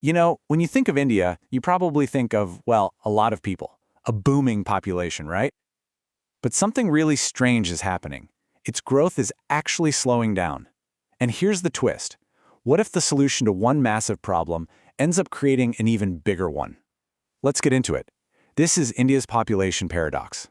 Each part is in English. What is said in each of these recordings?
You know, when you think of India, you probably think of, well, a lot of people, a booming population, right? But something really strange is happening. Its growth is actually slowing down. And here's the twist. What if the solution to one massive problem ends up creating an even bigger one? Let's get into it. This is India's population paradox.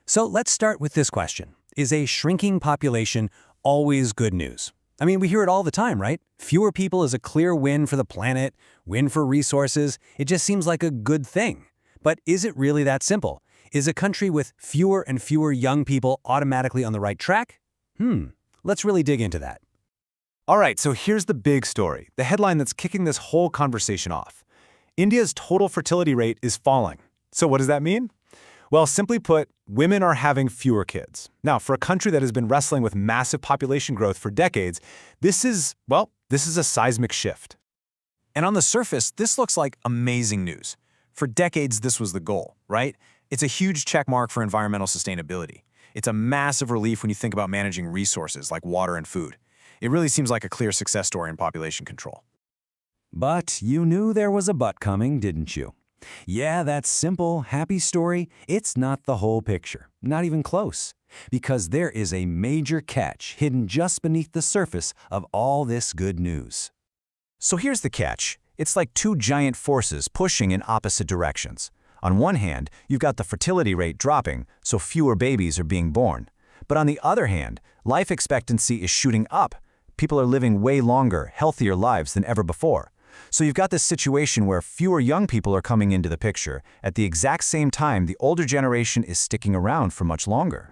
So let's start with this question. Is a shrinking population always good news? I mean, we hear it all the time, right? Fewer people is a clear win for the planet, win for resources. It just seems like a good thing. But is it really that simple? Is a country with fewer and fewer young people automatically on the right track? Let's really dig into that. All right, so here's the big story, the headline that's kicking this whole conversation off. India's total fertility rate is falling. So what does that mean? Well, simply put, women are having fewer kids. Now, for a country that has been wrestling with massive population growth for decades, this is a seismic shift. And on the surface, this looks like amazing news. For decades, this was the goal, right? It's a huge checkmark for environmental sustainability. It's a massive relief when you think about managing resources like water and food. It really seems like a clear success story in population control. But you knew there was a but coming, didn't you? Yeah, that simple, happy story, it's not the whole picture, not even close. Because there is a major catch hidden just beneath the surface of all this good news. So here's the catch. It's like two giant forces pushing in opposite directions. On one hand, you've got the fertility rate dropping, so fewer babies are being born. But on the other hand, life expectancy is shooting up. People are living way longer, healthier lives than ever before. So you've got this situation where fewer young people are coming into the picture. At the exact same time, the older generation is sticking around for much longer.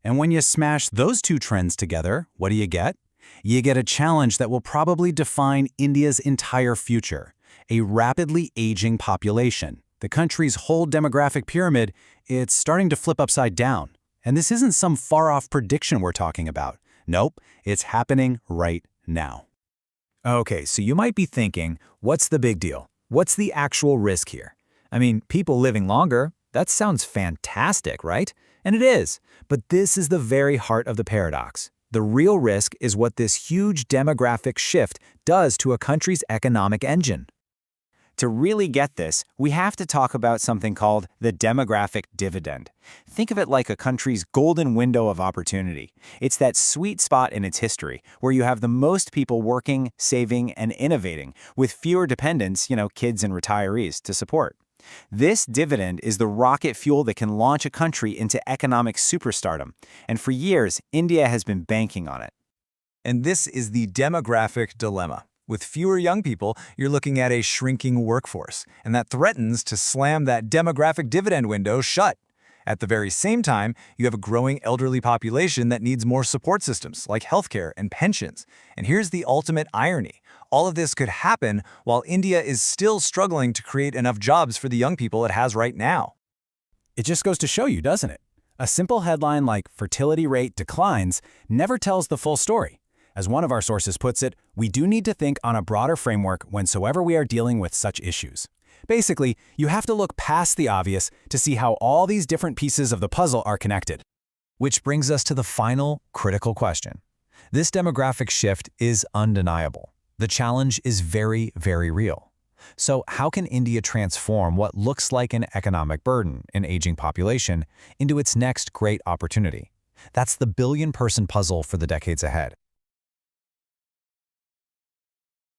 And when you smash those two trends together, what do you get? You get a challenge that will probably define India's entire future, a rapidly aging population. The country's whole demographic pyramid, it's starting to flip upside down. And this isn't some far-off prediction we're talking about. Nope, it's happening right now. Okay, so you might be thinking, what's the big deal? What's the actual risk here? I mean, people living longer, that sounds fantastic, right? And it is. But this is the very heart of the paradox. The real risk is what this huge demographic shift does to a country's economic engine. To really get this, we have to talk about something called the demographic dividend. Think of it like a country's golden window of opportunity. It's that sweet spot in its history where you have the most people working, saving, and innovating, with fewer dependents, kids and retirees, to support. This dividend is the rocket fuel that can launch a country into economic superstardom. And for years, India has been banking on it. And this is the demographic dilemma. With fewer young people, you're looking at a shrinking workforce, and that threatens to slam that demographic dividend window shut. At the very same time, you have a growing elderly population that needs more support systems like healthcare and pensions. And here's the ultimate irony. All of this could happen while India is still struggling to create enough jobs for the young people it has right now. It just goes to show you, doesn't it? A simple headline like fertility rate declines never tells the full story. As one of our sources puts it, we do need to think on a broader framework whensoever we are dealing with such issues. Basically, you have to look past the obvious to see how all these different pieces of the puzzle are connected. Which brings us to the final critical question. This demographic shift is undeniable. The challenge is very, very real. So how can India transform what looks like an economic burden, an aging population, into its next great opportunity? That's the billion-person puzzle for the decades ahead.